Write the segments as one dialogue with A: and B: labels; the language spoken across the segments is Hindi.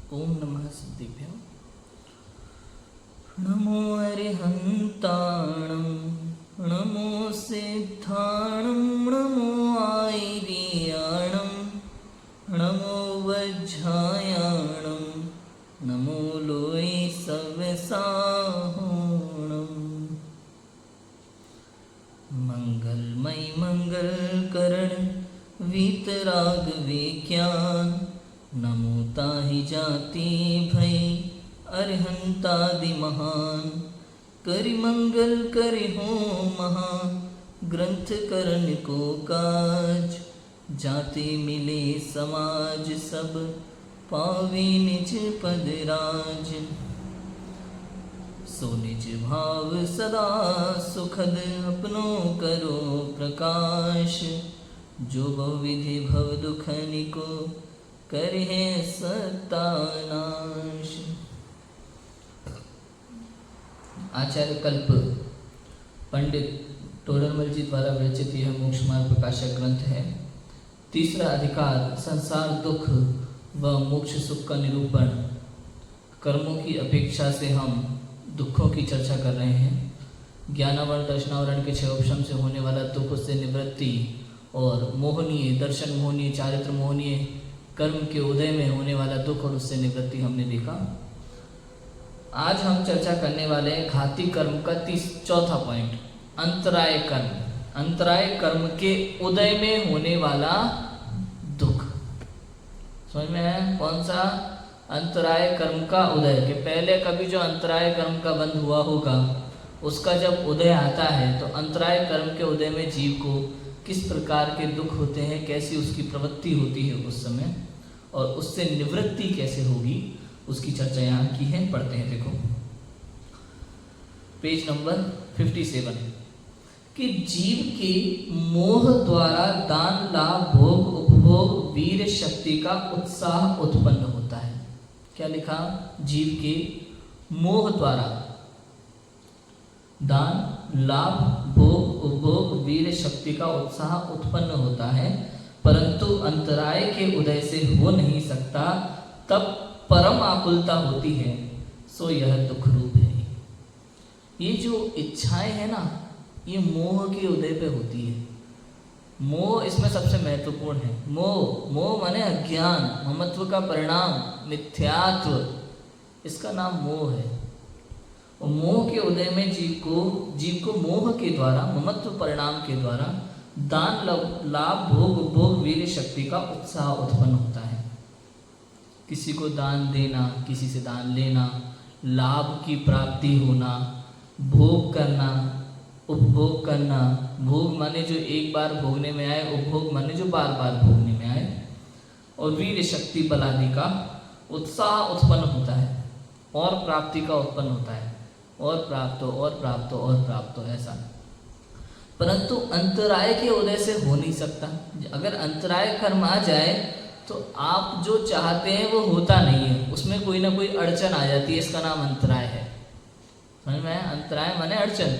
A: ओम नमः सिद्धिभ्यो। नमो अरिहन्ताणं नमो सिद्धाणं नमो आयर्याणं नमो वज्रायाणं नमो लोय सवसाहोणं। मंगलमय मंगलकरण वीतराग विज्ञान नमो ताहि जाति भय अरहंतादि महान। करि मंगल करि हो महा ग्रंथ करन को काज। जाति मिले समाज सब पावे निज पद राज। सो निज भाव सदा सुखद अपनो करो प्रकाश। जो बहुविधि भव दुख निको करहे सत्तानाश। आचार्य कल्प पंडित टोडरमल जी द्वारा विरचित यह मोक्ष मार्ग प्रकाशक ग्रंथ है। तीसरा अधिकार संसार दुख व मोक्ष सुख का निरूपण। कर्मों की अपेक्षा से हम दुखों की चर्चा कर रहे हैं। ज्ञानावरण दर्शनावरण के 6 ऑप्शन से होने वाला दुख, उससे निवृत्ति, और मोहनीय दर्शन मोहनीय चारित्र मोहनीय कर्म के उदय में होने वाला दुख और उससे निवृत्ति हमने देखा। आज हम चर्चा करने वाले हैं घाती कर्म का चौथा पॉइंट, अंतराय कर्म। अंतराय कर्म के उदय में होने वाला दुख समझ में है? कौन सा? अंतराय कर्म का उदय के पहले कभी जो अंतराय कर्म का बंध हुआ होगा उसका जब उदय आता है तो अंतराय कर्म के उदय में जीव को किस प्रकार के दुख होते हैं, कैसी उसकी प्रवृत्ति होती है उस समय, और उससे निवृत्ति कैसे होगी उसकी चर्चा यहाँ की है। पढ़ते हैं, देखो पेज नंबर 57 कि जीव के मोह द्वारा दान लाभ भोग उपभोग वीर शक्ति का उत्साह उत्पन्न होता है। क्या लिखा? जीव के मोह द्वारा दान लाभ भोग उपभोग वीर शक्ति का उत्साह उत्पन्न होता है, परंतु अंतराय के उदय से हो नहीं सकता, तब परम आकुलता होती है, सो यह दुख रूप है। ये जो इच्छाएं है ना, ये मोह के उदय पे होती है। मोह इसमें सबसे महत्वपूर्ण है। मोह माने अज्ञान, ममत्व का परिणाम, मिथ्यात्व, इसका नाम मोह है। और मोह के उदय में जीव को मोह के द्वारा, ममत्व परिणाम के द्वारा दान लाभ भोग उपभोग वीर शक्ति का उत्साह उत्पन्न होता है। किसी को दान देना, किसी से दान लेना, लाभ की प्राप्ति होना, भोग करना, उपभोग करना। भोग माने जो एक बार भोगने में आए, उपभोग माने जो बार बार भोगने में आए, और वीर शक्ति बल आदि का उत्साह उत्पन्न होता है, और प्राप्ति का उत्पन्न होता है, और प्राप्त हो और प्राप्त हो और प्राप्त हो, ऐसा। परंतु अंतराय के उदय से हो नहीं सकता। अगर अंतराय कर्म आ जाए तो आप जो चाहते हैं वो होता नहीं है, उसमें कोई ना कोई अड़चन आ जाती है, इसका नाम अंतराय है। समझ में? अंतराय माने अड़चन,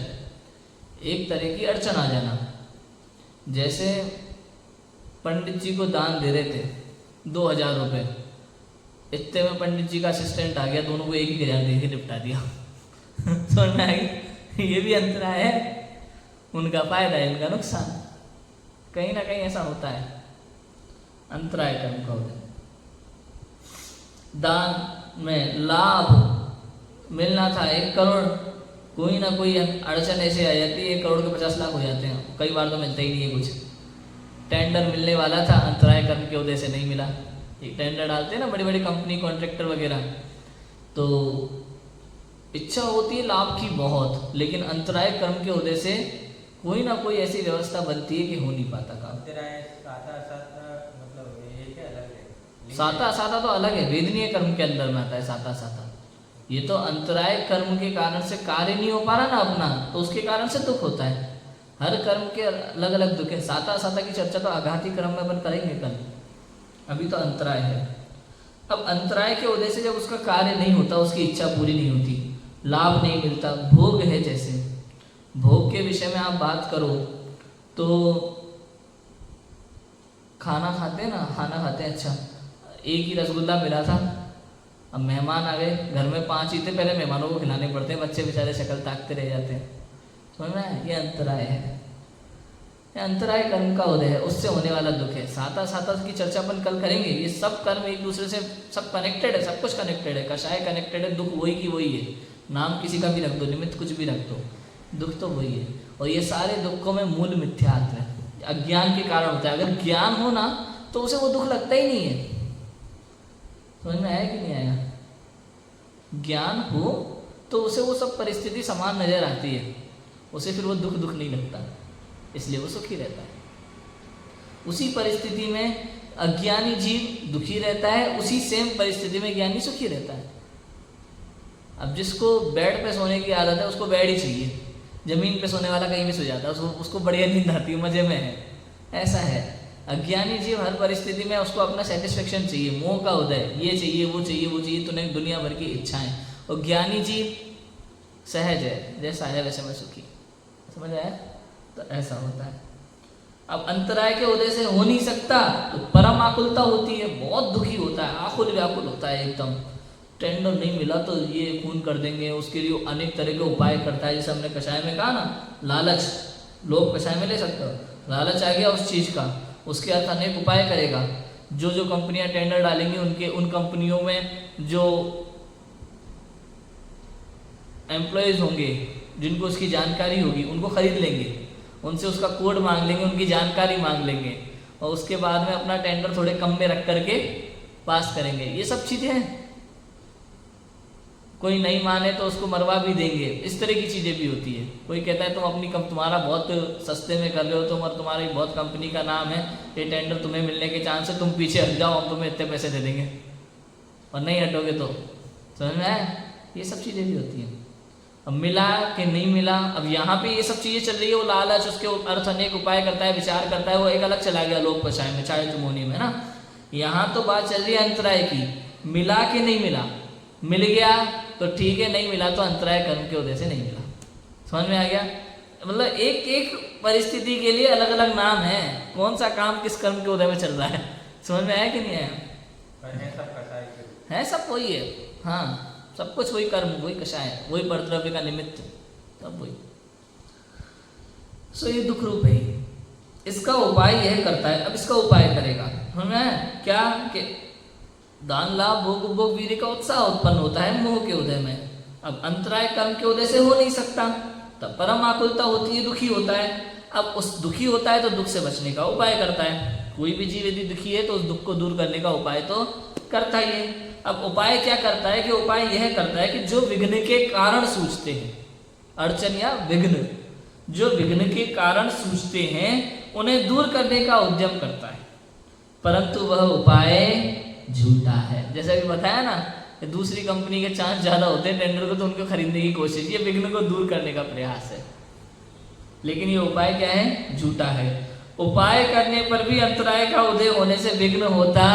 A: एक तरह की अड़चन आ जाना। जैसे पंडित जी को दान दे रहे थे 2000 रुपये, इतने में पंडित जी का असिस्टेंट आ गया, दोनों को 1000 दे के निपटा दिया। समझ में आई? ये भी अंतराय है, उनका फायदा है, इनका नुकसान। कहीं ना कहीं ऐसा होता है, अंतराय कर्म का उदय। दान में लाभ मिलना था 1 करोड़, कोई ना कोई अड़चन ऐसे आ जाती है, 1 करोड़ के 50 लाख हो जाते हैं, कई बार तो मिलता ही नहीं है कुछ। टेंडर मिलने वाला था, अंतराय कर्म के उदय से नहीं मिला। एक टेंडर डालते हैं ना बड़ी बड़ी कंपनी, कॉन्ट्रैक्टर वगैरह, तो इच्छा होती है लाभ की बहुत, लेकिन अंतराय कर्म के उदय से कोई ना कोई ऐसी व्यवस्था बनती है कि हो नहीं पाता काम। साता साता तो अलग है, वेदनीय कर्म के अंदर में आता है साता साता। ये तो अंतराय कर्म के कारण से कार्य नहीं हो पा रहा ना अपना, तो उसके कारण से दुख होता है। हर कर्म के अलग अलग दुख है। साता साता की चर्चा तो आघाती कर्म में अपन करेंगे कल, अभी तो अंतराय है। अब अंतराय के उदय से जब उसका कार्य नहीं होता, उसकी इच्छा पूरी नहीं होती, लाभ नहीं मिलता, भोग है। जैसे भोग के विषय में आप बात करो तो खाना खाते हैं ना, खाना खाते हैं, अच्छा एक ही रसगुल्ला मिला था, अब मेहमान आ गए, घर में 5 ही थे, पहले मेहमानों को खिलाने पड़ते हैं, बच्चे बेचारे शक्ल ताकते रह जाते हैं। समझ में आया? ये अंतराय है, ये अंतराय कर्म का उदय है, उससे होने वाला दुख है। साता साता की चर्चा अपन कल करेंगे। ये सब कर्म एक दूसरे से सब कनेक्टेड है, सब कुछ कनेक्टेड है। कषाय कनेक्टेड है, दुख वही की वही है। नाम किसी का भी रख दो, निमित्त कुछ भी रख दो, दुख तो वही है। और ये सारे दुखों में मूल मिथ्यात्व है, अज्ञान के कारण होता है। अगर ज्ञान हो ना तो उसे वो दुख लगता ही नहीं है। समझ में आया कि नहीं आया? ज्ञान हो तो उसे वो सब परिस्थिति समान नजर आती है, उसे फिर वो दुख नहीं लगता, इसलिए वो सुखी रहता है। उसी परिस्थिति में अज्ञानी जीव दुखी रहता है, उसी सेम परिस्थिति में ज्ञानी सुखी रहता है। अब जिसको बेड पे सोने की आदत है उसको बेड ही चाहिए, जमीन पे सोने वाला कहीं भी सो जाता है, उसको बढ़िया नींद आती है, मजे में है। ऐसा है अज्ञानी जीव, हर परिस्थिति में उसको अपना सेटिस्फेक्शन चाहिए, मोह का उदय, ये चाहिए वो चाहिए वो चाहिए, तूने दुनिया भर की इच्छाएं। और ज्ञानी जीव सहज है, जैसा है वैसे में सुखी। समझ आया? तो ऐसा होता है। अब अंतराय के उदय से हो नहीं सकता तो परम आकुलता होती है, बहुत दुखी होता है, आकुल व्याकुल होता है एकदम। टेंडर नहीं मिला तो ये खून कर देंगे, उसके लिए अनेक तरह के उपाय करता है। जैसे हमने कषाय में कहा ना, लालच, लोग कषाय में ले सकते हो, लालच आ गया उस चीज़ का, उसके अर्थ अनेक उपाय करेगा। जो जो कंपनियां टेंडर डालेंगी उन कंपनियों में जो एम्प्लॉयज़ होंगे जिनको उसकी जानकारी होगी उनको खरीद लेंगे, उनसे उसका कोड मांग लेंगे, उनकी जानकारी मांग लेंगे, और उसके बाद में अपना टेंडर थोड़े कम में रख करके पास करेंगे। ये सब चीज़ें हैं। कोई नहीं माने तो उसको मरवा भी देंगे, इस तरह की चीज़ें भी होती है। कोई कहता है तुम अपनी तुम्हारा बहुत सस्ते में कर रहे हो तुम, और तुम्हारी बहुत कंपनी का नाम है, ये टेंडर तुम्हें मिलने के चांस है, तुम पीछे हट जाओ, हम तुम्हें इतने पैसे दे देंगे, और नहीं हटोगे तो। समझ में आया? ये सब चीज़ें भी होती हैं। अब मिला कि नहीं मिला, अब यहाँ पे ये सब चीज़ें चल रही है, वो लालच, उसके अर्थ अनेक उपाय करता है, विचार करता है, वो एक अलग चला गया लोक कषाय में, चाय चुमोनी में ना। यहाँ तो बात चल रही है अंतराय की, मिला कि नहीं मिला, मिल गया तो ठीक है, नहीं मिला तो अंतराय कर्म के उदय से नहीं मिला। समझ में आ गया? मतलब एक एक परिस्थिति के लिए अलग अलग नाम है, कौन सा काम किस कर्म के उदय में चल रहा है। समझ में आया कि नहीं आया? है सब वही है, हाँ, सब कुछ वही कर्म, वही कषाय, वही परद्रव्य का निमित्त, सब वही। सो ये दुख रूप है। इसका उपाय यह करता है, अब इसका उपाय करेगा, समझ में आया? क्या कि दान लाभ भोग उपभोग वीर्य का उत्साह उत्पन्न होता है मोह के उदय में। अब अंतराय कर्म के उदय से हो नहीं सकता, तब परम आकुलता होती है, दुखी होता है। अब उस दुखी होता है तो दुख से बचने का उपाय करता है। कोई भी जीव यदि दुखी है तो उस दुख को दूर करने का उपाय तो करता ही है। अब उपाय क्या करता है कि उपाय यह करता है कि जो विघ्न के कारण सूझते हैं, अड़चन या विघ्न, जो विघ्न के कारण सूझते हैं उन्हें दूर करने का उद्यम करता है, परंतु वह उपाय झूठा है। जैसा कि बताया ना, दूसरी कंपनी के चांस ज्यादा होते हैं टेंडर को, तो उनको खरीदने की कोशिश, ये विघ्न को दूर करने का प्रयास है। लेकिन ये उपाय क्या है? झूठा है। उपाय करने पर भी अंतराय का उदय होने से विघ्न होता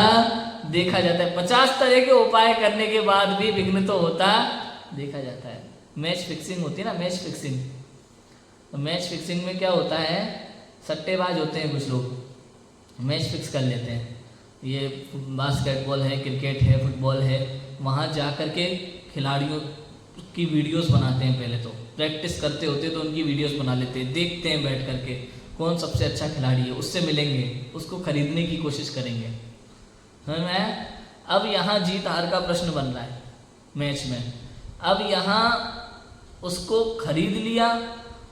A: देखा जाता है। 50 तरह के उपाय करने के बाद भी विघ्न तो होता देखा जाता है। मैच फिक्सिंग होती है ना, मैच फिक्सिंग। तो मैच फिक्सिंग में क्या होता है, सट्टेबाज होते हैं कुछ लोग, मैच फिक्स कर लेते हैं। ये बास्केटबॉल है, क्रिकेट है, फुटबॉल है, वहाँ जा कर के खिलाड़ियों की वीडियोस बनाते हैं। पहले तो प्रैक्टिस करते होते तो उनकी वीडियोस बना लेते हैं, देखते हैं बैठ करके कौन सबसे अच्छा खिलाड़ी है, उससे मिलेंगे, उसको खरीदने की कोशिश करेंगे। समझ में आया? अब यहाँ जीत हार का प्रश्न बन रहा है मैच में। अब यहाँ उसको खरीद लिया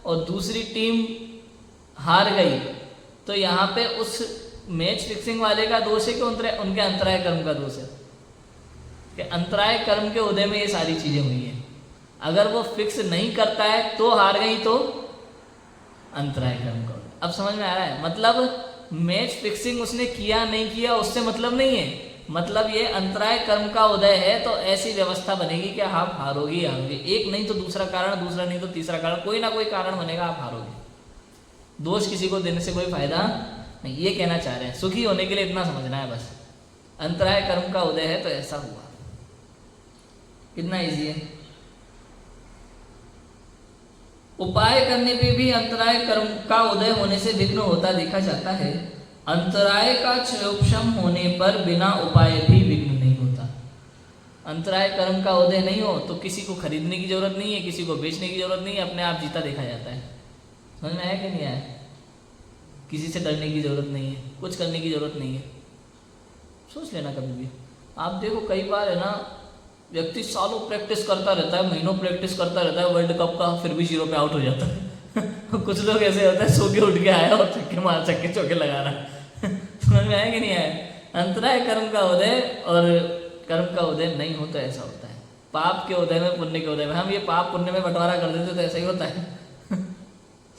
A: और दूसरी टीम हार गई, तो यहाँ पे उस मैच फिक्सिंग वाले का दोष है कि उनके अंतराय कर्म का दोष है? कि अंतराय कर्म के उदय में ये सारी चीजें हुई हैं। अगर वो फिक्स नहीं करता है तो हार गई, तो अंतराय कर्म का उदय। अब समझ में आ रहा है? मतलब मैच फिक्सिंग उसने किया नहीं किया उससे मतलब नहीं है, मतलब ये अंतराय कर्म का उदय है, तो ऐसी व्यवस्था बनेगी कि आप हारोगे ही हारोगे। एक नहीं तो दूसरा कारण, दूसरा नहीं तो तीसरा कारण, कोई ना कोई कारण बनेगा, आप हारोगे। दोष किसी को देने से कोई फायदा नहीं, ये कहना चाह रहे हैं। सुखी होने के लिए इतना समझना है बस, अंतराय कर्म का उदय है तो ऐसा हुआ। कितना इजी है। उपाय करने पे भी अंतराय कर्म का उदय होने से विघ्न होता देखा जाता है। अंतराय का क्षयोपशम होने पर बिना उपाय भी विघ्न नहीं होता। अंतराय कर्म का उदय नहीं हो तो किसी को खरीदने की जरूरत नहीं है, किसी को बेचने की जरूरत नहीं है, अपने आप जीता देखा जाता है। समझ में आया कि नहीं आया? किसी से डरने की जरूरत नहीं है, कुछ करने की जरूरत नहीं है। सोच लेना कभी भी। आप देखो कई बार है ना, व्यक्ति सालों प्रैक्टिस करता रहता है, महीनों प्रैक्टिस करता रहता है वर्ल्ड कप का, फिर भी 0 पे आउट हो जाता है। कुछ लोग ऐसे होते हैं, सो के उठ के आया और छक्के चौके लगा रहा है। समझ में आया कि नहीं आया? अंतराय कर्म का उदय और कर्म का उदय नहीं होता, ऐसा होता है। पाप के उदय में, पुण्य के उदय में। हम ये पाप पुण्य में बंटवारा कर देते तो ऐसा ही होता है।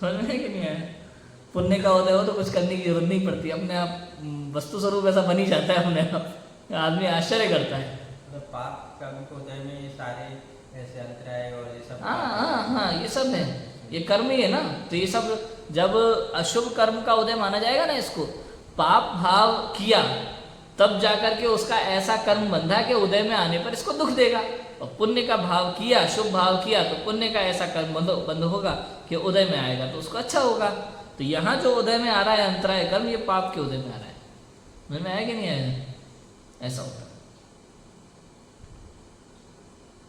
A: समझ में है कि नहीं आया? पुण्य का उदय हो तो कुछ करने की जरूरत नहीं पड़ती, अपने आप वस्तु स्वरूप ऐसा बन ही जाता है अपने आप। आदमी आश्चर्य करता है।
B: पाप कर्म के उदय में ये सारे ऐसे अंतराय और ये सब,
A: हाँ, ये सब है, ये कर्म ही है ना। तो ये सब जब अशुभ कर्म का उदय माना जाएगा ना, इसको पाप भाव किया तब जाकर के उसका ऐसा कर्म बंधा कि उदय में आने पर इसको दुख देगा। और पुण्य का भाव किया, शुभ भाव किया तो पुण्य का ऐसा कर्म बंध होगा कि उदय में आएगा तो उसको अच्छा होगा। तो यहाँ जो उदय में आ रहा है अंतराय कर्म, ये पाप के उदय में आ रहा है। समझ में आया कि नहीं आया? ऐसा होता है।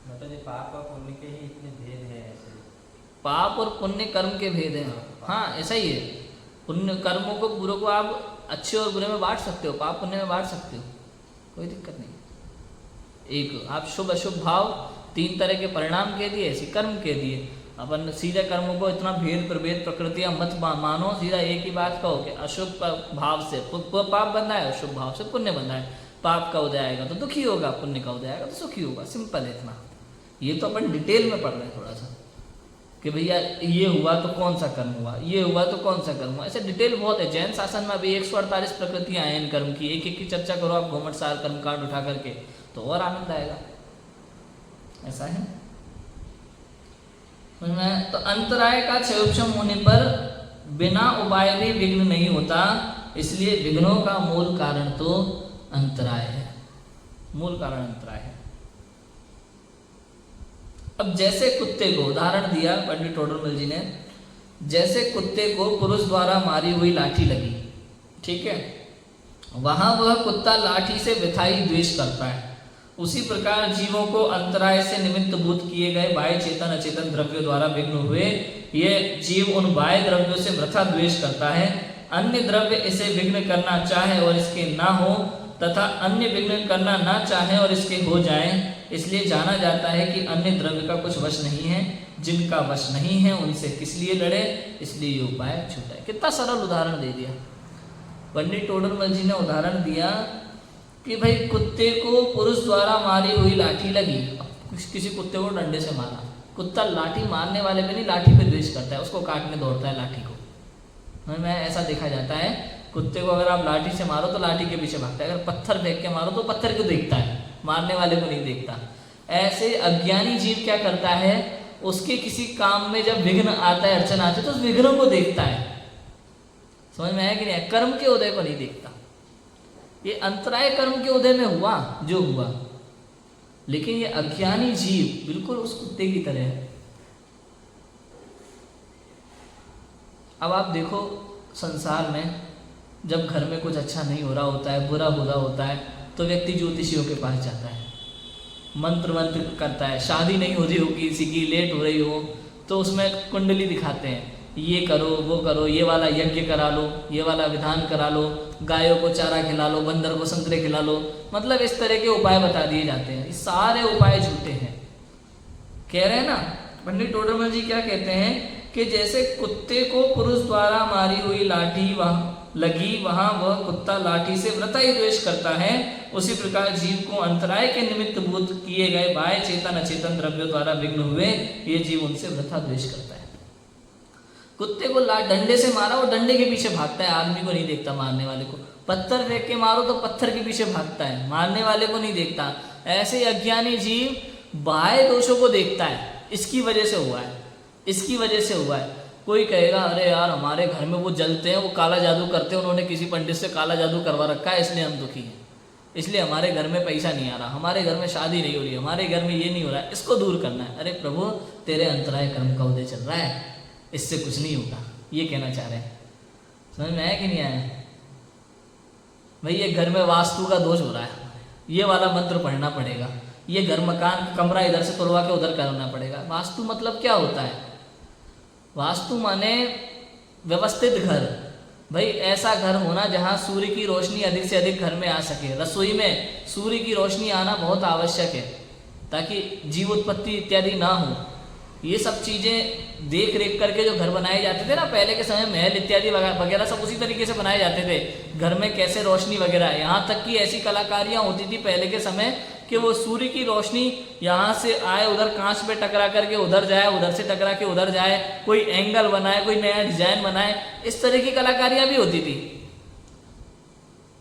B: मतलब ये पाप और पुण्य के ही इतने भेद हैं ऐसे?
A: पाप और पुण्य कर्म के भेद हैं। हाँ, ऐसा ही है। पुण्य कर्मों को बुरे को आप अच्छे और बुरे में बांट सकते हो, पाप पुण्य में बांट सकते हो, कोई दिक्कत नहीं। एक आप शुभ अशुभ भाव 3 तरह के परिणाम कह दिए, ऐसे कर्म कह दिए। अपन सीधे कर्मों को इतना भेद प्रभेद प्रकृतियां मत मानो, सीधा एक ही बात कहो कि अशुभ भाव से पाप बंधा है, अशुभ भाव से पुण्य बंधा है। पाप का उदय आएगा तो दुखी होगा, पुण्य का उदय आएगा तो सुखी होगा। सिंपल है इतना। ये तो अपन डिटेल में पढ़ रहे हैं थोड़ा सा कि भैया ये हुआ तो कौन सा कर्म हुआ, ये हुआ तो कौन सा कर्म हुआ। ऐसे डिटेल बहुत है। जैन शासन में अभी 148 प्रकृतियां हैं इन कर्म की। एक एक की चर्चा करो आप घूमट सार कर्म कांड उठा करके, तो और आनंद आएगा। ऐसा है। तो अंतराय का क्षयोपशम होने पर बिना उपाय भी विघ्न नहीं होता, इसलिए विघ्नों का मूल कारण तो अंतराय है। मूल कारण अंतराय है। अब जैसे कुत्ते को उदाहरण दिया पंडित टोडरमल जी ने, जैसे कुत्ते को पुरुष द्वारा मारी हुई लाठी लगी, ठीक है, वहां वह कुत्ता लाठी से व्यथाई द्वेष करता है। उसी प्रकार जीवों को अंतराय से निमित्त भूत किए गए बाह्य चेतन अचेतन द्रव्यों द्वारा विघ्न हुए ये जीव उन बाह्य द्रव्यों से वृथा द्वेष करता है। अन्य द्रव्य इसे विघ्न करना चाहे और इसके ना हो, तथा अन्य विघ्न करना ना चाहे और इसके हो जाए, इसलिए जाना जाता है कि अन्य द्रव्य का कुछ वश नहीं है। जिनका वश नहीं है उनसे किस लिए लड़े, इसलिए ये उपाय छूटा है। कितना सरल उदाहरण दे दिया पंडित टोडरमल जी ने। उदाहरण दिया कि भाई कुत्ते को पुरुष द्वारा मारी हुई लाठी लगी, किसी कुत्ते को डंडे से मारा। कुत्ता लाठी मारने वाले पे नहीं, लाठी पे द्वेष करता है, उसको काटने दौड़ता है लाठी को। मैं ऐसा देखा जाता है, कुत्ते को अगर आप लाठी से मारो तो लाठी के पीछे भागता है, अगर पत्थर फेंक के मारो तो पत्थर को देखता है, मारने वाले को नहीं देखता। ऐसे अज्ञानी जीव क्या करता है, उसके किसी काम में जब विघ्न आता है, अड़चन आती है, तो उस विघ्नों को देखता है। समझ में आया कि नहीं? कर्म के उदय को नहीं देखता। ये अंतराय कर्म के उदय में हुआ जो हुआ, लेकिन ये अज्ञानी जीव बिल्कुल उस कुत्ते की तरह है। अब आप देखो संसार में जब घर में कुछ अच्छा नहीं हो रहा होता है, बुरा हो रहा होता है, तो व्यक्ति ज्योतिषियों के पास जाता है, मंत्र करता है। शादी नहीं हो रही हो किसी की, लेट हो रही हो, तो उसमें कुंडली दिखाते हैं, ये करो वो करो, ये वाला यज्ञ करा लो, ये वाला विधान करा लो, गायों को चारा खिला लो, बंदर को संतरे खिला लो। मतलब इस तरह के उपाय बता दिए जाते हैं। ये सारे उपाय झूठे हैं। कह रहे हैं ना पंडित टोडरमल जी, क्या कहते हैं कि जैसे कुत्ते को पुरुष द्वारा मारी हुई लाठी वहां लगी, वहां वह कुत्ता लाठी से व्रताई द्वेष करता है, उसी प्रकार जीव को अंतराय के निमित्त भूत किए गए बाह्य चेतन अचेतन द्रव्यों द्वारा विघ्न हुए ये जीव उनसे व्रता द्वेष करता है। कुत्ते को डंडे से मारा, वो डंडे के पीछे भागता है, आदमी को नहीं देखता मारने वाले को। पत्थर फेंक के मारो तो पत्थर के पीछे भागता है, मारने वाले को नहीं देखता। ऐसे अज्ञानी जीव बाह्य दोषों को देखता है, इसकी वजह से हुआ है, इसकी वजह से हुआ है। कोई कहेगा अरे यार हमारे घर में वो जलते हैं, वो काला जादू करते हैं, उन्होंने किसी पंडित से काला जादू करवा रखा है, इसलिए हम दुखी हैं, इसलिए हमारे घर में पैसा नहीं आ रहा, हमारे घर में शादी नहीं हो रही, हमारे घर में ये नहीं हो रहा है, इसको दूर करना है। अरे प्रभु, तेरे अंतराय कर्म का उदय चल रहा है, इससे कुछ नहीं होगा, ये कहना चाह रहे हैं। समझ में आया कि नहीं आया? भाई ये घर में वास्तु का दोष हो रहा है, ये वाला मंत्र पढ़ना पड़ेगा, ये घर मकान कमरा इधर से तोड़वा के उधर करना पड़ेगा। वास्तु मतलब क्या होता है? वास्तु माने व्यवस्थित घर। भाई ऐसा घर होना जहाँ सूर्य की रोशनी अधिक से अधिक घर में आ सके। रसोई में सूर्य की रोशनी आना बहुत आवश्यक है ताकि जीव उत्पत्ति इत्यादि ना हो। ये सब चीज़ें देख रेख करके जो घर बनाए जाते थे ना पहले के समय, महल इत्यादि वगैरह सब उसी तरीके से बनाए जाते थे। घर में कैसे रोशनी वगैरह, यहाँ तक कि ऐसी कलाकारियाँ होती थी पहले के समय कि वो सूर्य की रोशनी यहाँ से आए, उधर कांच पे टकरा करके उधर जाए, उधर से टकरा के उधर जाए, कोई एंगल बनाए, कोई नया डिजाइन बनाए, इस तरह की कलाकारियाँ भी होती थी।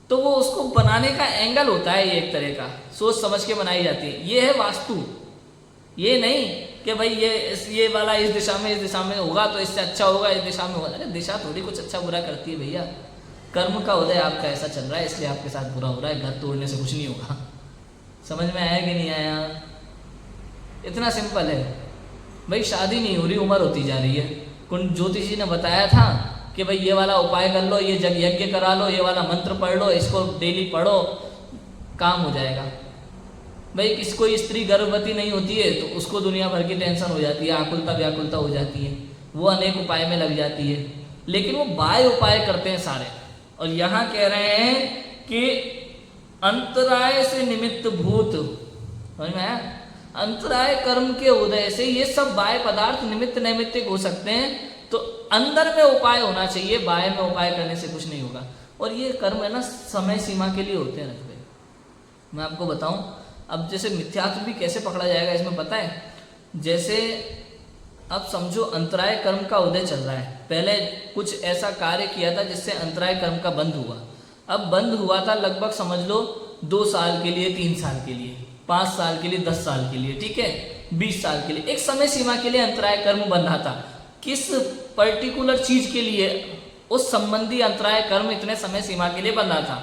A: तो वो उसको बनाने का एंगल होता है, ये एक तरह का सोच समझ के बनाई जाती है। ये है वास्तु। ये नहीं कि भाई ये वाला इस दिशा में होगा तो इससे अच्छा होगा, इस दिशा में होगा। अरे दिशा थोड़ी कुछ अच्छा बुरा करती है भैया। कर्म का उदय आपका ऐसा चल रहा है इसलिए आपके साथ बुरा हो रहा है। घर तोड़ने से कुछ नहीं होगा। समझ में आया कि नहीं आया? इतना सिंपल है भाई। शादी नहीं हो रही, उम्र होती जा रही है। कुंड ज्योतिष जी ने बताया था कि भाई ये वाला उपाय कर लो, ये यज्ञ करा लो, ये वाला मंत्र पढ़ लो, इसको डेली पढ़ो, काम हो जाएगा। भाई किसी कोई स्त्री गर्भवती नहीं होती है तो उसको दुनिया भर की टेंशन हो जाती है, आकुलता व्याकुलता हो जाती है, वो अनेक उपाय में लग जाती है। लेकिन वो बाह्य उपाय करते हैं सारे। और यहाँ कह रहे हैं कि अंतराय से निमित्त भूत, समझ में आया? अंतराय कर्म के उदय से ये सब बाह्य पदार्थ निमित्त नैमित्तिक हो सकते हैं। तो अंदर में उपाय होना चाहिए, बाह्य में उपाय करने से कुछ नहीं होगा। और ये कर्म है ना समय सीमा के लिए होते हैं रखते। मैं आपको बताऊं, अब जैसे मिथ्यात्व भी कैसे पकड़ा जाएगा इसमें पता है? जैसे अब समझो अंतराय कर्म का उदय चल रहा है, पहले कुछ ऐसा कार्य किया था जिससे अंतराय कर्म का बंध हुआ। अब बंद हुआ था लगभग समझ लो 2 साल के लिए, 3 साल के लिए, 5 साल के लिए, 10 साल के लिए, ठीक है, 20 साल के लिए, एक समय सीमा के लिए अंतराय कर्म बंधा था। किस पर्टिकुलर चीज के लिए? उस संबंधी अंतराय कर्म इतने समय सीमा के लिए बंधा था।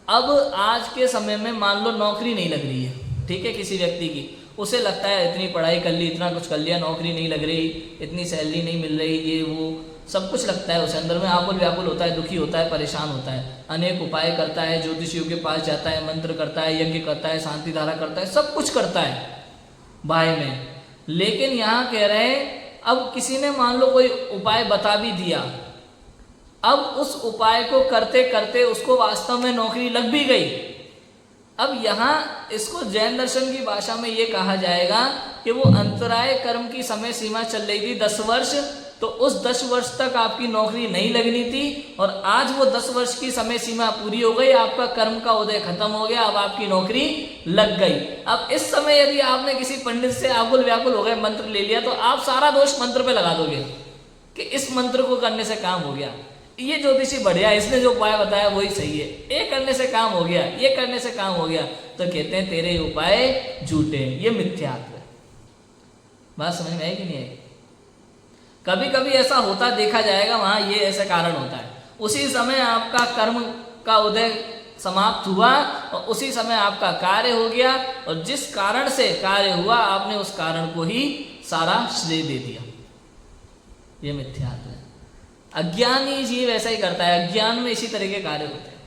A: अब आज के समय में मान लो नौकरी नहीं लग रही है, ठीक है, किसी व्यक्ति की, उसे लगता है इतनी पढ़ाई कर ली, इतना कुछ कर लिया, नौकरी नहीं लग रही, इतनी सैलरी नहीं मिल रही, ये वो सब कुछ लगता है उसे। अंदर में आकुल व्याकुल होता है, दुखी होता है, परेशान होता है, अनेक उपाय करता है, ज्योतिषियों के पास जाता है, मंत्र करता है, यज्ञ करता है, शांति धारा करता है, सब कुछ करता है बाह्य में। लेकिन यहाँ कह रहे हैं अब किसी ने मान लो कोई उपाय बता भी दिया, अब उस उपाय को करते करते उसको वास्तव में नौकरी लग भी गई। अब यहाँ इसको जैन दर्शन की भाषा में ये कहा जाएगा कि वो अंतराय कर्म की समय सीमा चल रही थी 10 वर्ष, तो उस 10 वर्ष तक आपकी नौकरी नहीं लगनी थी और आज वो 10 वर्ष की समय सीमा पूरी हो गई, आपका कर्म का उदय खत्म हो गया, अब आपकी नौकरी लग गई। अब इस समय यदि आपने किसी पंडित से आकुल व्याकुल हो गए मंत्र ले लिया तो आप सारा दोष मंत्र पे लगा दोगे कि इस मंत्र को करने से काम हो गया, ये ज्योतिषी बढ़िया, इसने जो उपाय बताया वही सही है, ये करने से काम हो गया, ये करने से काम हो गया। तो कहते हैं तेरे उपाय झूठे, ये मिथ्यात्व है। बात समझ में आई कि नहीं आई? कभी कभी ऐसा होता देखा जाएगा, वहां ये ऐसा कारण होता है, उसी समय आपका कर्म का उदय समाप्त हुआ और उसी समय आपका कार्य हो गया, और जिस कारण से कार्य हुआ आपने उस कारण को ही सारा श्रेय दे दिया। ये मिथ्यात्व है। अज्ञानी जीव ऐसा ही करता है, अज्ञान में इसी तरह के कार्य होते हैं।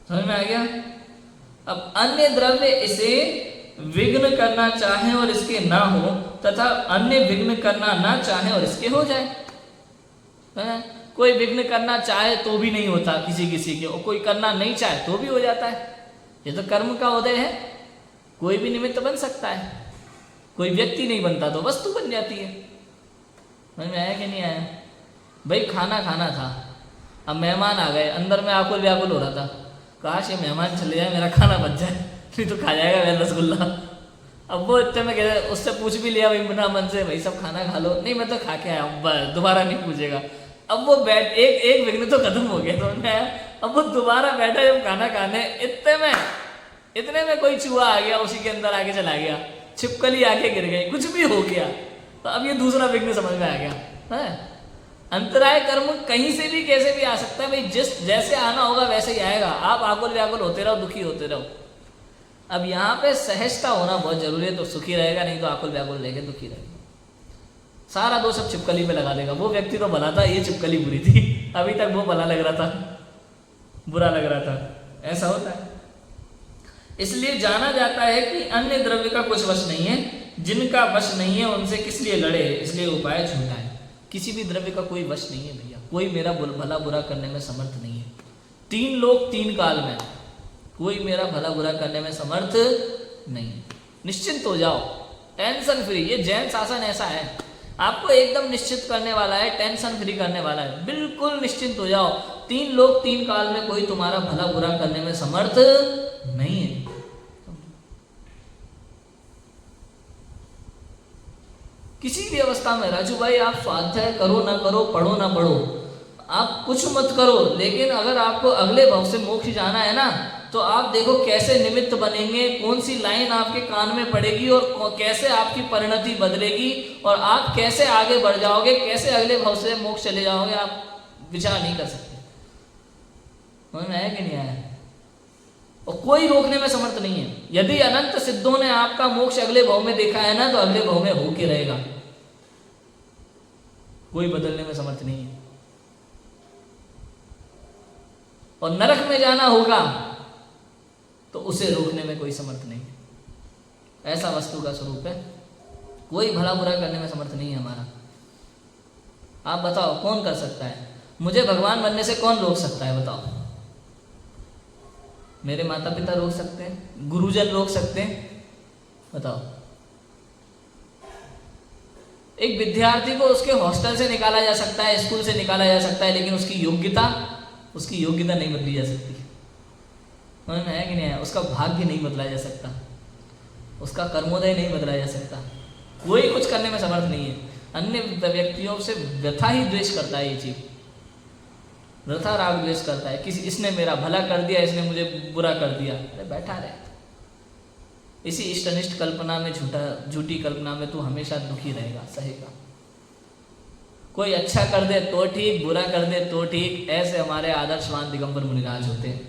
A: समझ में आ गया? अब अन्य द्रव्य इसे विघ्न करना चाहे और इसके ना हो, तथा अन्य विघ्न करना ना चाहे और इसके हो जाए। कोई विघ्न करना चाहे तो भी नहीं होता किसी के, और कोई करना नहीं चाहे तो भी हो जाता है। ये तो कर्म का उदय है। कोई भी निमित्त बन सकता है, कोई व्यक्ति नहीं बनता तो वस्तु बन जाती है। समझ में आया कि नहीं आया? भाई खाना खाना था, अब मेहमान आ गए, अंदर में आकुल व्याकुल हो रहा था, काश ये मेहमान चले जाए, मेरा खाना बच जाए, नहीं तो खा जाएगा वह रसगुल्ला। अब वो इतने में कहते, उससे पूछ भी लिया भाई बिना मन से, भाई सब खाना खा लो, नहीं मैं तो खा के आया, दोबारा नहीं पूछेगा। अब वो बैठ एक विघ्न तो खत्म हो गया, समझ में आया? अब वो दोबारा बैठा जब खाना खाने, इतने में कोई चूहा आ गया, उसी के अंदर आके चला गया, छिपकली आके गिर गई, कुछ भी हो गया, तो अब ये दूसरा विघ्न समझ में आ गया है। अंतराय कर्म कहीं से भी कैसे भी आ सकता है भाई, जैसे आना होगा वैसे ही आएगा। आप आकुल व्याकुल होते रहो, दुखी होते रहो। अब यहाँ पे सहजता होना बहुत जरूरी है, तो सुखी रहेगा, नहीं तो आकुल व्याकुल रहेगा, दुखी रहेगा। सारा दोष अब छिपकली पे लगा देगा। वो व्यक्ति तो भला था, ये छिपकली बुरी थी, अभी तक वो भला लग रहा था, बुरा लग रहा था। ऐसा होता है। इसलिए जाना जाता है कि अन्य द्रव्य का कुछ वश नहीं है, जिनका वश नहीं है उनसे किस लिए लड़े, इसलिए उपाय झूठा है। किसी भी द्रव्य का कोई वश नहीं है भैया, कोई मेरा भला बुरा करने में समर्थ नहीं है। 3 लोक 3 काल में, कोई मेरा भला बुरा करने में समर्थ नहीं। निश्चिंत हो जाओ, टेंशन फ्री। ये जैन शासन ऐसा है, आपको एकदम निश्चित करने वाला है, टेंशन फ्री करने वाला है। बिल्कुल निश्चिंत हो जाओ, 3 लोक 3 काल में कोई तुम्हारा भला बुरा करने में समर्थ नहीं है। किसी भी अवस्था में राजू भाई, आप स्वाध्याय करो ना करो, पढ़ो ना पढ़ो, आप कुछ मत करो, लेकिन अगर आपको अगले भव से मोक्ष जाना है ना, तो आप देखो कैसे निमित्त बनेंगे, कौन सी लाइन आपके कान में पड़ेगी और कैसे आपकी परिणति बदलेगी और आप कैसे आगे बढ़ जाओगे, कैसे अगले भव से मोक्ष चले जाओगे, आप विचार नहीं कर सकते। समझ में आया कि नहीं आया? और कोई रोकने में समर्थ नहीं है। यदि अनंत सिद्धों ने आपका मोक्ष अगले भव में देखा है ना, तो अगले भव में होके रहेगा, कोई बदलने में समर्थ नहीं है। और नरक में जाना होगा तो उसे रोकने में कोई समर्थ नहीं है। ऐसा वस्तु का स्वरूप है, कोई भला बुरा करने में समर्थ नहीं है हमारा। आप बताओ कौन कर सकता है? मुझे भगवान बनने से कौन रोक सकता है? बताओ। मेरे माता पिता रोक सकते हैं, गुरुजन रोक सकते हैं? बताओ। एक विद्यार्थी को उसके हॉस्टल से निकाला जा सकता है, स्कूल से निकाला जा सकता है, लेकिन उसकी योग्यता नहीं बदली जा सकती। समझ में आया कि नहीं आया? उसका भाग्य नहीं बदला जा सकता, उसका कर्मोदय नहीं बदला जा सकता, कोई कुछ करने में समर्थ नहीं है। अन्य व्यक्तियों से व्यथा ही द्वेष करता है, ये जीव व्यथा राग द्वेष करता है। किसी इसने मेरा भला कर दिया, इसने मुझे बुरा कर दिया, अरे बैठा रहे। इसी इष्ट अनिष्ट कल्पना में, झूठी कल्पना में तू हमेशा दुखी रहेगा, सहेगा। कोई अच्छा कर दे तो ठीक, बुरा कर दे तो ठीक। ऐसे हमारे आदर्शवान दिगंबर मुनिराज होते हैं।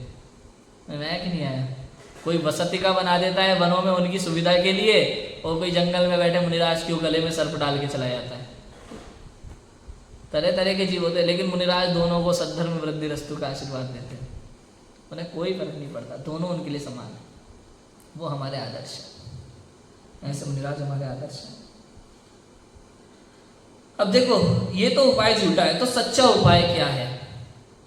A: मैं कि नहीं आया? कोई वसतिका बना देता है वनों में उनकी सुविधा के लिए, और कोई जंगल में बैठे मुनिराज क्यों गले में सर्प डाल के चला जाता है। तरह तरह के जीव होते हैं, लेकिन मुनिराज दोनों को सद्धर्म वृद्धि रस्तु का आशीर्वाद देते हैं। उन्हें कोई फर्क नहीं पड़ता, दोनों उनके लिए समान है। वो हमारे आदर्श है, ऐसे मुनिराज हमारे आदर्श है। अब देखो, ये तो उपाय झूठा है, तो सच्चा उपाय क्या है?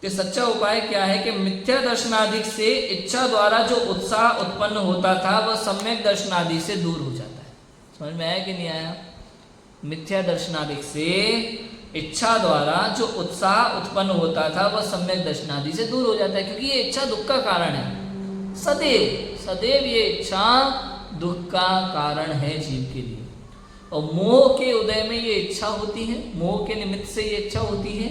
A: कि सच्चा उपाय क्या है कि मिथ्या दर्शनादि से इच्छा द्वारा जो उत्साह उत्पन्न होता था वह सम्यक दर्शनादि से दूर हो जाता है। समझ में आया कि नहीं आया? मिथ्या दर्शनादि से इच्छा द्वारा जो उत्साह उत्पन्न होता था वह सम्यक दर्शनादि से दूर हो जाता है, क्योंकि ये इच्छा दुख का कारण है। सदैव ये इच्छा दुख का कारण है जीव के लिए। और मोह के उदय में ये इच्छा होती है, मोह के निमित्त से ये इच्छा होती है।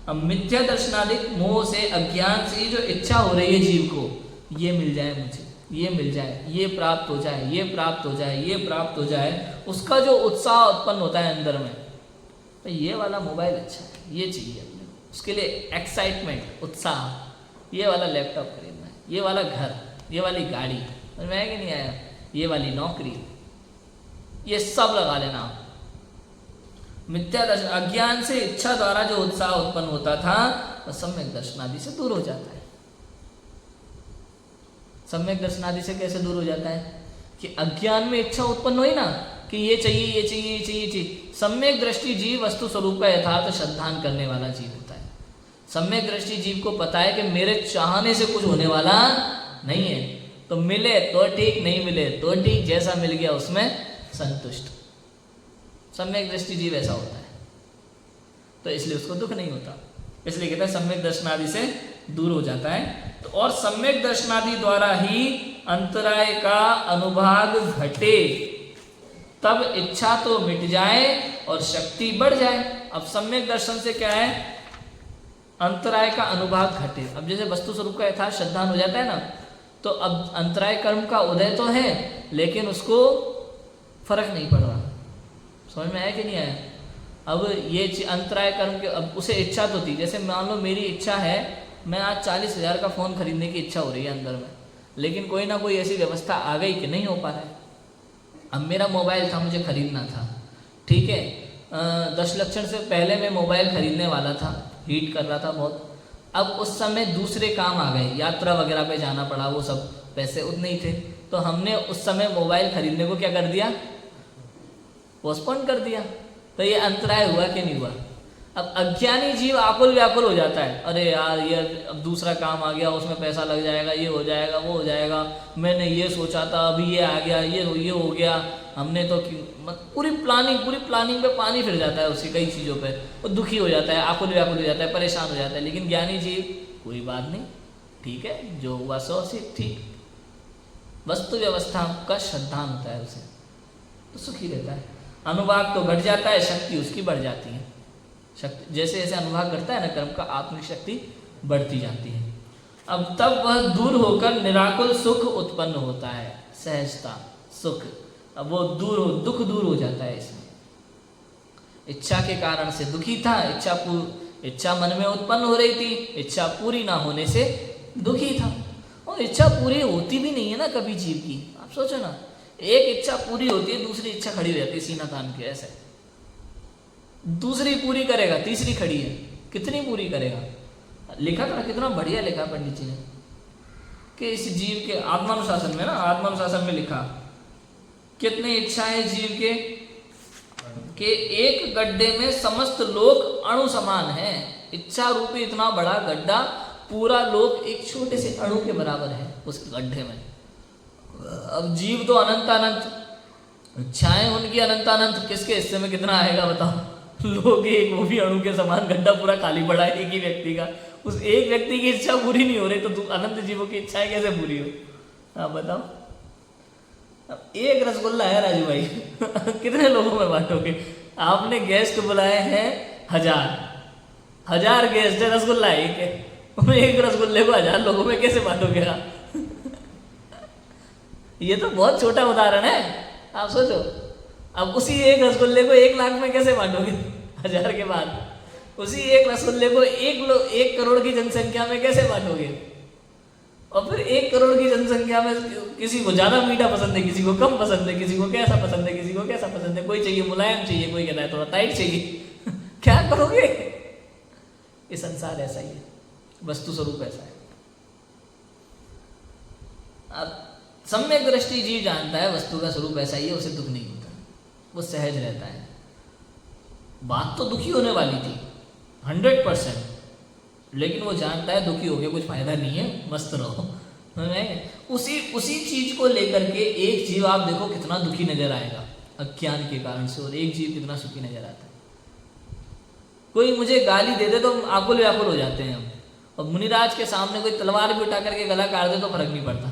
A: अब मिथ्या दर्शनादिक मोह से, अज्ञान से जो इच्छा हो रही है जीव को, ये मिल जाए मुझे, ये मिल जाए, ये प्राप्त हो जाए, ये प्राप्त हो जाए, ये प्राप्त हो जाए, उसका जो उत्साह उत्पन्न होता है अंदर में, तो ये वाला मोबाइल अच्छा है, ये चाहिए, उसके लिए एक्साइटमेंट, उत्साह, ये वाला लैपटॉप खरीदना है, ये वाला घर, ये वाली गाड़ी, समझ में आया कि नहीं आया? ये वाली नौकरी, ये सब लगा लेना। मिथ्या दर्शन, अज्ञान से इच्छा द्वारा जो उत्साह उत्पन्न होता था वह सम्यक दर्शनादि से दूर हो जाता है। सम्यक दर्शनादि से कैसे दूर हो जाता है? कि अज्ञान में इच्छा उत्पन्न हुई ना, कि ये चाहिए, ये चाहिए, ये चाहिए, ये चाहिए। सम्यक दृष्टि जीव वस्तु स्वरूप का यथार्थ श्रद्धान करने वाला जीव होता है। सम्यक दृष्टि जीव को पता है कि मेरे चाहने से कुछ होने वाला नहीं है, तो मिले तो ठीक, नहीं मिले तो ठीक, जैसा मिल गया उसमें संतुष्ट। सम्यक दृष्टि जीव ऐसा होता है, तो इसलिए उसको दुख नहीं होता। इसलिए कहता है सम्यक दर्शनादि से दूर हो जाता है। तो और सम्यक दर्शनादि द्वारा ही अंतराय का अनुभाग घटे, तब इच्छा तो मिट जाए और शक्ति बढ़ जाए। अब सम्यक दर्शन से क्या है? अंतराय का अनुभाग घटे। अब जैसे वस्तु स्वरूप का यथार्थ श्रद्धान हो जाता है ना, तो अब अंतराय कर्म का उदय तो है, लेकिन उसको फर्क नहीं पड़ रहा। समझ में आया कि नहीं आया? अब ये अंतराय कर्म के, अब उसे इच्छा तो थी, जैसे मान लो मेरी इच्छा है, मैं आज 40,000 का फ़ोन खरीदने की इच्छा हो रही है अंदर में, लेकिन कोई ना कोई ऐसी व्यवस्था आ गई कि नहीं हो पा रहा है। अब मेरा मोबाइल था, मुझे खरीदना था, ठीक है, 10 लक्षण से पहले मैं मोबाइल खरीदने वाला था, हीट कर रहा था बहुत। अब उस समय दूसरे काम आ गए, यात्रा वगैरह पे जाना पड़ा, वो सब पैसे उतने ही थे, तो हमने उस समय मोबाइल खरीदने को क्या कर दिया, पोस्टपोन कर दिया। तो ये अंतराय हुआ कि नहीं हुआ। अब अज्ञानी जीव आकुल व्याकुल हो जाता है, अरे यार ये अब दूसरा काम आ गया, उसमें पैसा लग जाएगा, ये हो जाएगा, वो हो जाएगा, मैंने ये सोचा था अभी ये आ गया, ये हो गया, हमने तो पूरी प्लानिंग पे पानी फिर जाता है उसकी कई चीज़ों पे, वो दुखी हो जाता है, आकुल व्याकुल हो जाता है, परेशान हो जाता है। लेकिन ज्ञानी जीव कोई बात नहीं, ठीक है, जो हुआ सो से ठीक, वस्तु व्यवस्था का श्रद्धान होता है उसे, तो सुखी रहता है। अनुभाग तो घट जाता है, शक्ति उसकी बढ़ जाती है। शक्ति जैसे जैसे अनुभाग करता है ना कर्म का, आत्मिक शक्ति बढ़ती जाती है। अब तब वह दूर होकर निराकुल सुख उत्पन्न होता है, सहजता सुख। अब वो दुख दूर हो जाता है इसमें। इच्छा के कारण से दुखी था, इच्छा मन में उत्पन्न हो रही थी, इच्छा पूरी ना होने से दुखी था। और इच्छा पूरी होती भी नहीं है ना कभी जीव की। आप सोचो ना, एक इच्छा पूरी होती है, दूसरी इच्छा खड़ी रहती है सीना तान के ऐसे, दूसरी पूरी करेगा, तीसरी खड़ी है, कितनी पूरी करेगा। लिखा था कितना बढ़िया लिखा पंडित जी ने कि इस जीव के आत्मानुशासन में ना, आत्मानुशासन में लिखा कितनी इच्छाएं जीव के एक गड्ढे में समस्त लोक अणु समान है। इच्छा रूपी इतना बड़ा गड्ढा, पूरा लोक एक छोटे से अणु के बराबर है उस गड्ढे में। अब जीव तो अनंत अनंत, इच्छाएं उनकी अनंत अनंत, किसके हिस्से में कितना आएगा बताओ। लोग एक वो भी अणु के समान गड्ढा पूरा खाली पड़ा है एक ही व्यक्ति का, उस एक व्यक्ति की इच्छा पूरी नहीं हो रही, तो अनंत जीवों की इच्छाएं कैसे पूरी हो। आप बताओ। अब एक रसगुल्ला है राजू भाई कितने लोगों में बांटोगे। आपने गेस्ट बुलाए हैं 1000 गेस्ट है, रसगुल्ला एक है, एक रसगुल्ले को 1000 लोगों में कैसे बांटोगे आप। ये तो बहुत छोटा उदाहरण है, आप सोचो। अब उसी एक रसगुल्ले को 1 लाख में कैसे बांटोगे 1000 के बाद, उसी एक रसगुल्ले को 1 करोड़ की जनसंख्या में कैसे बांटोगे। और फिर 1 करोड़ की जनसंख्या में किसी को ज्यादा मीठा पसंद है, किसी को कम पसंद है, किसी को कैसा पसंद है, किसी को कैसा पसंद है, कोई चाहिए मुलायम चाहिए, कोई कहता है थोड़ा टाइट चाहिए क्या करोगे। ये संसार ऐसा ही है, वस्तु स्वरूप ऐसा है। अब सम्यक दृष्टि जीव जानता है वस्तु का स्वरूप ऐसा ही है, उसे दुख नहीं होता, वो सहज रहता है। बात तो दुखी होने वाली थी 100%, लेकिन वो जानता है दुखी हो गया कुछ फायदा नहीं है, मस्त रहो। उसी चीज को लेकर के एक जीव आप देखो कितना दुखी नजर आएगा अज्ञान के कारण से, और एक जीव कितना सुखी नजर आता है। कोई मुझे गाली दे दे तो आकुल व्याकुल हो जाते हैं हम, और मुनिराज के सामने कोई तलवार भी उठा करके गला काट दे तो फर्क नहीं पड़ता।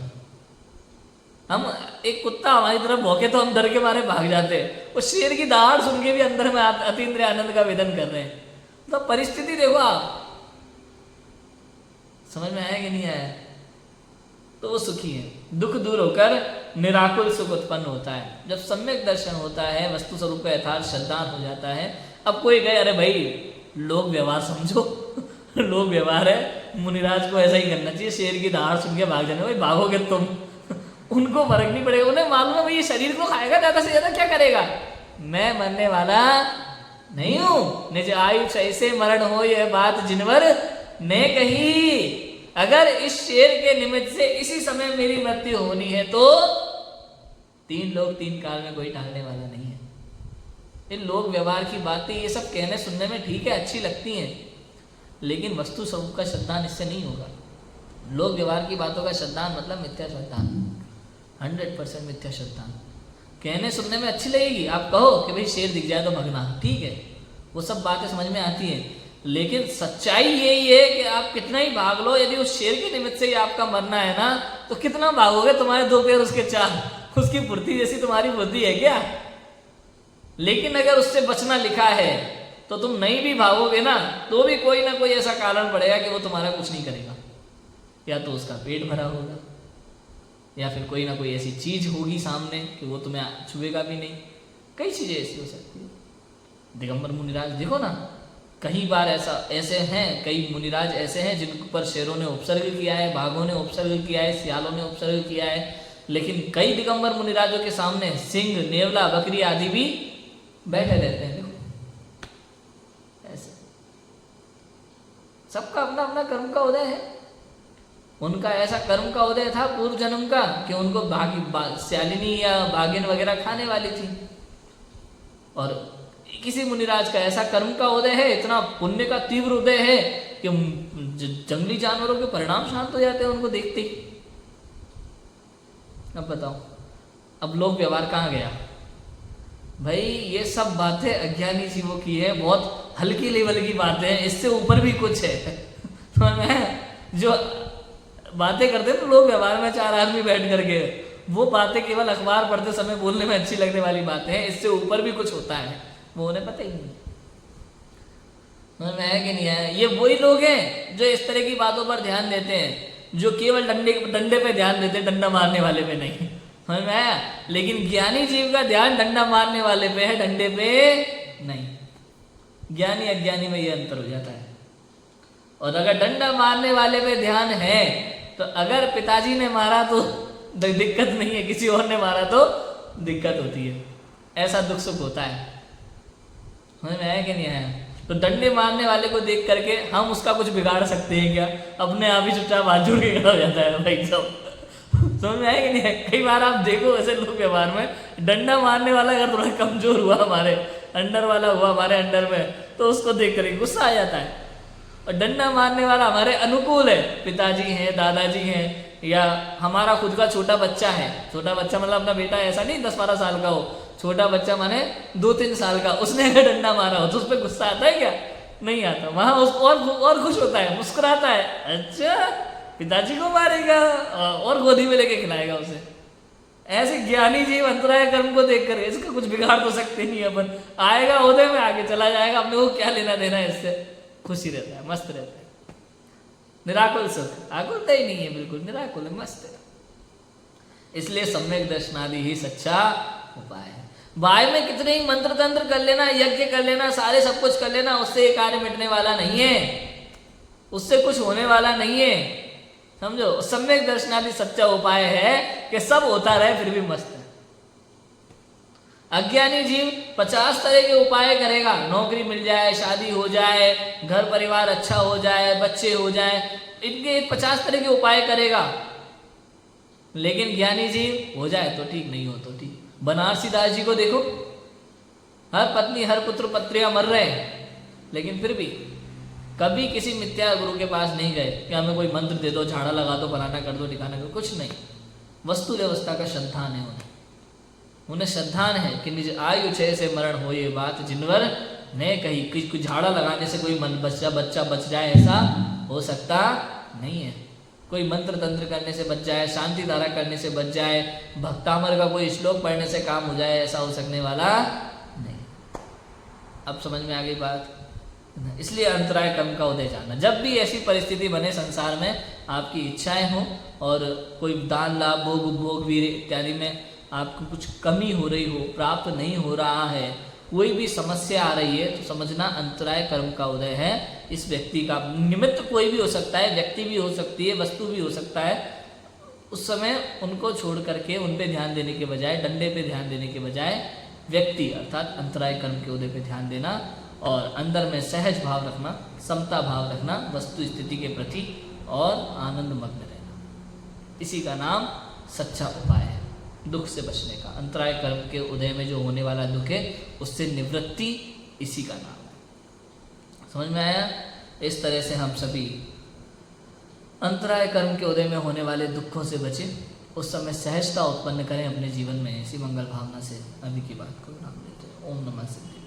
A: हम एक कुत्ता हमारी तरफ भौंके तो हम डर के मारे भाग जाते हैं, और शेर की दहाड़ सुन के भी अंदर में अतीन्द्रिय आनंद का वेदन कर रहे हैं। तो परिस्थिति देखो आप, समझ में आया कि नहीं आया। तो वो सुखी है, दुख दूर होकर निराकुल सुख उत्पन्न होता है। जब सम्यक दर्शन होता है, वस्तु स्वरूप का यथार्थ श्रद्धान हो जाता है। अब कोई कहे अरे भाई लोक व्यवहार समझो लोक व्यवहार है, मुनिराज को ऐसा ही करना चाहिए, शेर की दहाड़ सुन के भाग जाने, भाई भागोगे तुम उनको फर्क नहीं पड़ेगा, उन्हें मालूम है भाई ये शरीर को खाएगा, ज्यादा से ज्यादा क्या करेगा, मैं मरने वाला नहीं हूं। निज आयुष ऐसे मरण हो यह बात जिनवर ने कही, अगर इस शेर के निमित्त से इसी समय मेरी मृत्यु होनी है तो 3 लोग 3 काल में कोई टालने वाला नहीं है। इन लोक व्यवहार की बातें ये सब कहने सुनने में ठीक है, अच्छी लगती हैं, लेकिन वस्तु स्वरूप का श्रद्धान इससे नहीं होगा। लोक व्यवहार की बातों का श्रद्धान मतलब मिथ्या श्रद्धान, 100% मिथ्या श्रद्धान। कहने सुनने में अच्छी लगेगी, आप कहो कि भाई शेर दिख जाए तो भगना, ठीक है, वो सब बातें समझ में आती हैं, लेकिन सच्चाई यही है कि आप कितना ही भाग लो, यदि उस शेर के निमित्त से ही आपका मरना है ना, तो कितना भागोगे, तुम्हारे 2 पैर उसके 4, उसकी फुर्ती जैसी तुम्हारी बुद्धि है क्या। लेकिन अगर उससे बचना लिखा है तो तुम नहीं भी भागोगे ना, तो भी कोई ना कोई ऐसा कारण पड़ेगा कि वो तुम्हारा कुछ नहीं करेगा। या तो उसका पेट भरा होगा, या फिर कोई ना कोई ऐसी चीज होगी सामने कि वो तुम्हें छुएगा भी नहीं। कई चीजें ऐसी हो सकती है। दिगंबर मुनिराज देखो ना, कई बार ऐसे हैं, कई मुनिराज ऐसे हैं जिन पर शेरों ने उपसर्ग किया है, बाघों ने उपसर्ग किया है, सियालों ने उपसर्ग किया है, लेकिन कई दिगंबर मुनिराजों के सामने सिंह, नेवला, बकरी आदि भी बैठे रहते हैं। देखो ऐसे सबका अपना अपना कर्म का उदय है। उनका ऐसा कर्म का उदय था पूर्व जन्म का कि उनको शालिनी या भागिन वगैरह खाने वाली थी। और किसी मुनिराज का ऐसा कर्म का उदय है, इतना पुण्य का तीव्र उदय है कि जंगली जानवरों के परिणाम शांत हो जाते हैं उनको देखते ही। अब बताओ, अब लोक व्यवहार कहाँ गया भाई? ये सब बातें अज्ञानी जीवों की है, बहुत हल्की लेवल की बातें हैं, इससे ऊपर भी कुछ है। तो मैं जो बातें करते हैं लोग व्यवहार में 4 आदमी बैठ करके, वो बातें केवल अखबार पढ़ते समय बोलने में अच्छी लगने वाली बातें हैं, इससे ऊपर भी कुछ होता है वो उन्हें पता ही नहीं है कि नहीं है। ये वही लोग हैं जो इस तरह की बातों पर ध्यान देते हैं, जो केवल डंडे पे ध्यान देते हैं, डंडा मारने वाले पे नहीं, समझ में आया? लेकिन ज्ञानी जीव का ध्यान डंडा मारने वाले पे है, डंडे पे नहीं। ज्ञानी अज्ञानी में ये अंतर हो जाता है। और अगर डंडा मारने वाले पे ध्यान है तो अगर पिताजी ने मारा तो दिक्कत नहीं है, किसी और ने मारा तो दिक्कत होती है। ऐसा दुख सुख होता है, समझ में आया कि नहीं आया? तो डंडे मारने वाले को देख करके हम उसका कुछ बिगाड़ सकते हैं क्या? अपने आप ही चुपचाप हाथ जोड़ के खड़ा हो जाता है भाई सब। समझ में आया कि नहीं है? कई बार आप देखो ऐसे लोग व्यवहार में, डंडा मारने वाला अगर थोड़ा कमजोर हुआ, हमारे अंडर वाला हुआ हमारे अंडर में, तो उसको देख करके गुस्सा आ जाता है। और डंडा मारने वाला हमारे अनुकूल है, पिताजी हैं, दादाजी हैं, या हमारा खुद का छोटा बच्चा है। छोटा बच्चा मतलब अपना बेटा, ऐसा नहीं 10-12 साल का हो, छोटा बच्चा माने 2-3 साल का, उसने अगर डंडा मारा हो तो उस पर गुस्सा आता है क्या? नहीं आता। वहां और खुश होता है, मुस्कुराता है, अच्छा पिताजी को मारेगा, और गोदी में लेके खिलाएगा उसे। ऐसे ज्ञानी जीव अंतराय कर्म को देख कर इसका कुछ बिगाड़ तो सकते नहीं अपन, आएगा उदय में आगे चला जाएगा, अपने को क्या लेना देना है इससे, खुशी रहता है, मस्त रहता है, निराकुल सुख। आकुलता ही नहीं है, बिल्कुल निराकुल है, मस्त है। इसलिए सम्यक दर्शनादि ही सच्चा उपाय है। बाय में कितने ही मंत्र तंत्र कर लेना, यज्ञ कर लेना, सारे सब कुछ कर लेना, उससे ये कार्य मिटने वाला नहीं है, उससे कुछ होने वाला नहीं है, समझो। सम्यक दर्शनादि सच्चा उपाय है कि सब होता रहे फिर भी मस्त है। अज्ञानी जीव 50 तरह के उपाय करेगा, नौकरी मिल जाए, शादी हो जाए, घर परिवार अच्छा हो जाए, बच्चे हो जाए, इनके 50 तरह के उपाय करेगा। लेकिन ज्ञानी जीव हो जाए तो ठीक, नहीं हो तो ठीक। बनारसी दास जी को देखो, हर पत्नी हर पुत्र पत्रियां मर रहे हैं, लेकिन फिर भी कभी किसी मिथ्या गुरु के पास नहीं गए कि हमें कोई मंत्र दे दो, झाड़ा लगा दो, फलाना कर दो, ठिकाना कर दो, कुछ नहीं। वस्तु व्यवस्था का श्रद्धान है उन्हें श्रद्धान है कि निज आयु छे से मरण हो, ये बात जिनवर ने कही। कुछ झाड़ा लगाने से कोई बच्चा बच जाए, ऐसा हो सकता नहीं है। कोई मंत्र तंत्र करने से बच जाए, शांति धारा करने से बच जाए, भक्तामर का कोई श्लोक पढ़ने से काम हो जाए, ऐसा हो सकने वाला नहीं। अब समझ में आ गई बात? इसलिए अंतराय कर्म का उदय जानना। जब भी ऐसी परिस्थिति बने संसार में, आपकी इच्छाएं हो और कोई दान लाभ भोग उपभोग वीर इत्यादि में आपको कुछ कमी हो रही हो, प्राप्त नहीं हो रहा है, कोई भी समस्या आ रही है, तो समझना अंतराय कर्म का उदय है। इस व्यक्ति का निमित्त कोई भी हो सकता है, व्यक्ति भी हो सकती है, वस्तु भी हो सकता है। उस समय उनको छोड़ करके उन पे ध्यान देने के बजाय, डंडे पे ध्यान देने के बजाय व्यक्ति अर्थात अंतराय कर्म के उदय पे ध्यान देना और अंदर में सहज भाव रखना, समता भाव रखना वस्तु स्थिति के प्रति, और आनंद मग्न रहना। इसी का नाम सच्चा उपाय है दुख से बचने का। अंतराय कर्म के उदय में जो होने वाला दुख है, उससे निवृत्ति, इसी का नाम है। समझ में आया? इस तरह से हम सभी अंतराय कर्म के उदय में होने वाले दुखों से बचें, उस समय सहजता उत्पन्न करें अपने जीवन में। ऐसी मंगल भावना से अभी की बात को नाम देते हैं। ओम नमः शिवाय।